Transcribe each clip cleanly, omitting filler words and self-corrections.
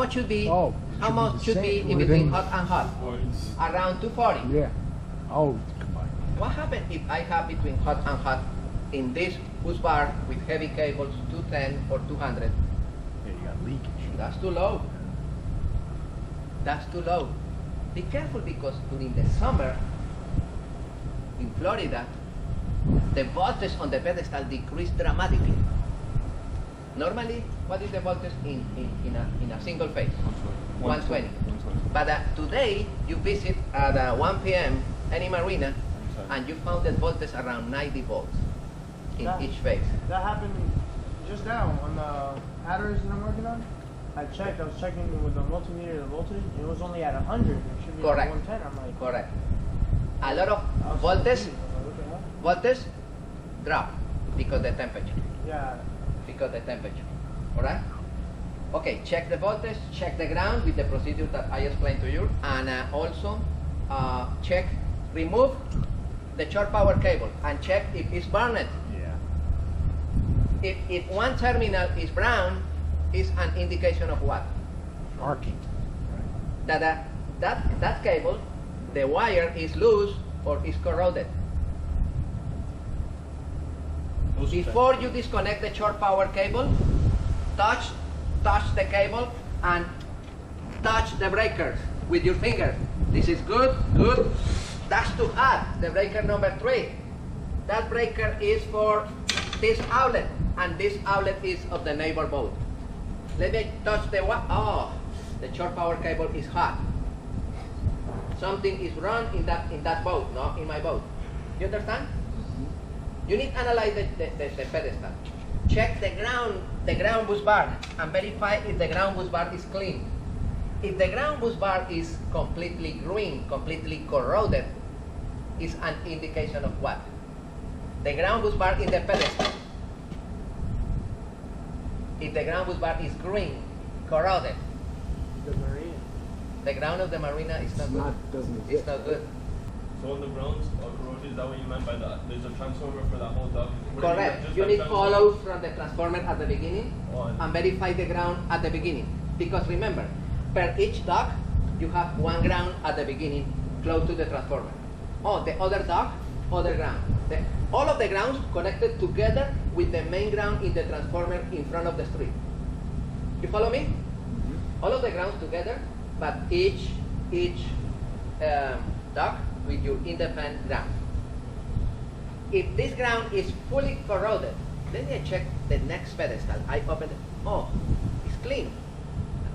much should be? Oh, How much should be in Within- between hot and hot? Around 240. Yeah. Oh, combined. What happens if I have between hot and hot in this bus bar with heavy cables 210 or 200? Yeah, you got leakage. That's too low. That's too low. Be careful because during the summer in Florida, the voltage on the pedestal decreased dramatically. Normally, what is the voltage in a single phase? 120. But today, you visit at 1 p.m. any marina, and you found the voltage around 90 volts in each phase. That happened just now on the adders that I'm working on. I was checking with the multimeter the voltage. It was only at 100. It should be Correct. at 110. I'm like, Correct. A lot of I was voltage, confused. I'm like, what the hell? voltage drop because the temperature. Yeah. Because the temperature. Alright? Okay, check the voltage, check the ground with the procedure that I explained to you, and also check, remove the short power cable and check if it's burned. Yeah. If one terminal is brown, it's an indication of what? Arcing. That cable, the wire is loose or is corroded. Before you disconnect the short power cable, touch the cable and touch the breakers with your finger. This is good, good. That's too hot. The breaker number 3. That breaker is for this outlet, and this outlet is of the neighbor boat. Let me touch the one. Oh, the short power cable is hot. Something is wrong in that boat, no, in my boat. You understand? You need to analyze the pedestal. Check the ground bus bar, and verify if the ground bus bar is clean. If the ground bus bar is completely green, completely corroded, is an indication of what? The ground bus bar in the pedestal. If the ground bus bar is green, corroded, The marine. the ground of the marina is not good. Doesn't It's exist. not good. So on the grounds of corrosion, is that what you meant by that? There's a transformer for that whole duct? Correct. You need follow from the transformer at the beginning and verify the ground at the beginning. Because remember, per each duct, you have one ground at the beginning, close to the transformer. Oh, the other duct, other ground. All of the grounds connected together with the main ground in the transformer in front of the street. You follow me? All of the grounds together, but each duct with your independent ground. If this ground is fully corroded, let me check the next pedestal. I open it. Oh, it's clean.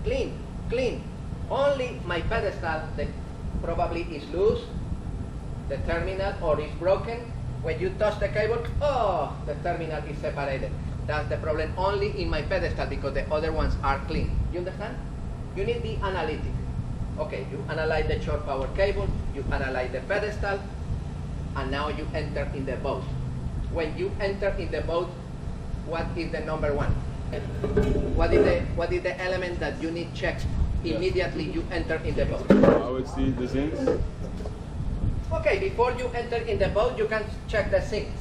Clean, clean. Only my pedestal that probably is loose, the terminal, or is broken. When you touch the cable, oh, the terminal is separated. That's the problem only in my pedestal because the other ones are clean. You understand? You need the analytic. Okay, you analyze the short power cable, you analyze the pedestal, and now you enter in the boat. When you enter in the boat, what is the number 1? What is the element that you need checked immediately you enter in the boat? I would see the sinks. Okay, before you enter in the boat, you can check the sinks.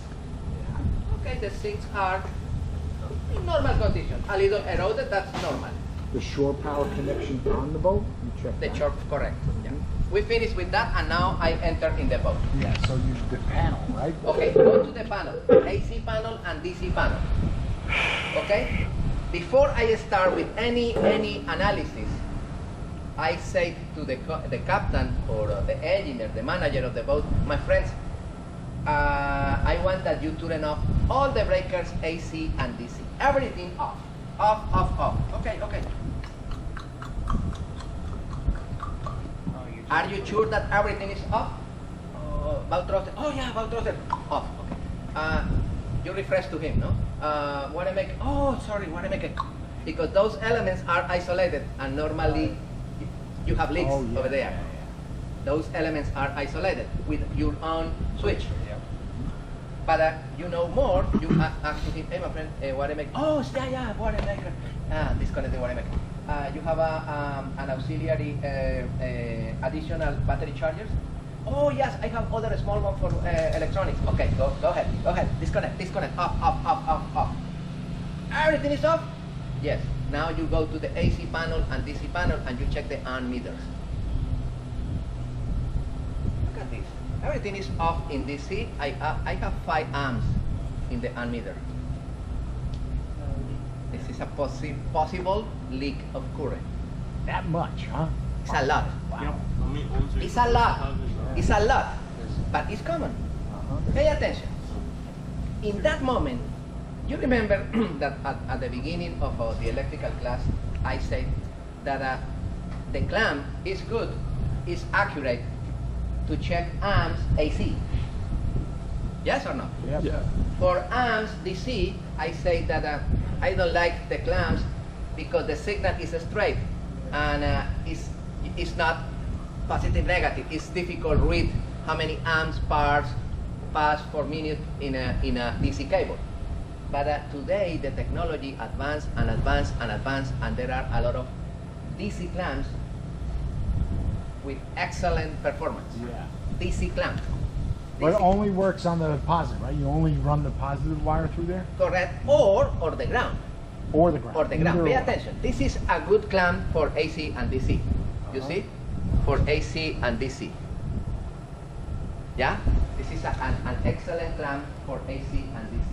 Okay, the sinks are in normal condition. A little eroded, that's normal. The shore power connection on the boat? You check The that? short, correct. Yeah. We finished with that, and now I enter in the boat. Yeah, so you the panel, right? Okay, go to the panel, AC panel and DC panel. Okay? Before I start with any analysis, I say to the captain or the engineer, the manager of the boat, my friends, I want that you turn off all the breakers, AC and DC. Everything off. Off, off, off. Okay, okay. Are you sure that everything is off? Bow throttle. Oh yeah, bow throttle. Off. Okay. You refresh to him, no? Water make. Oh, sorry, water make. Because those elements are isolated, and normally you have leaks over there. Those elements are isolated with your own switch. But you know more, you ask to him, hey my friend, water make. Oh, yeah, water maker. Disconnect the water maker. You have an auxiliary additional battery chargers? Oh yes, I have other small one for electronics. Okay, go ahead. Disconnect, off. Everything is off? Yes. Now you go to the AC panel and DC panel and you check the amp meters. Look at this. Everything is off in DC. I have 5 amps in the amp meter. This is a possible leak of current. That much, huh? It's a lot. Wow. How many ohms are you It's a lot. supposed to have in, It's a lot. But it's common. Uh-huh. Pay attention. In that moment, you remember that at the beginning of the electrical class, I said that the clamp is good, is accurate to check amps AC. Yes or no? Yep. Yeah. For amps DC, I say that I don't like the clamps because the signal is straight and it's not positive negative. It's difficult to read how many amps pass per minute in a DC cable. But today the technology advanced and advanced and advanced, and there are a lot of DC clamps with excellent performance. Yeah. DC clamp. But it DC only works on the positive, right? You only run the positive wire through there? correct, or the ground. Or the ground? Or the ground. Either Pay or. attention. This is a good clamp for AC and DC. You Uh-huh. see? For AC and DC. Yeah? This is an excellent clamp for AC and DC.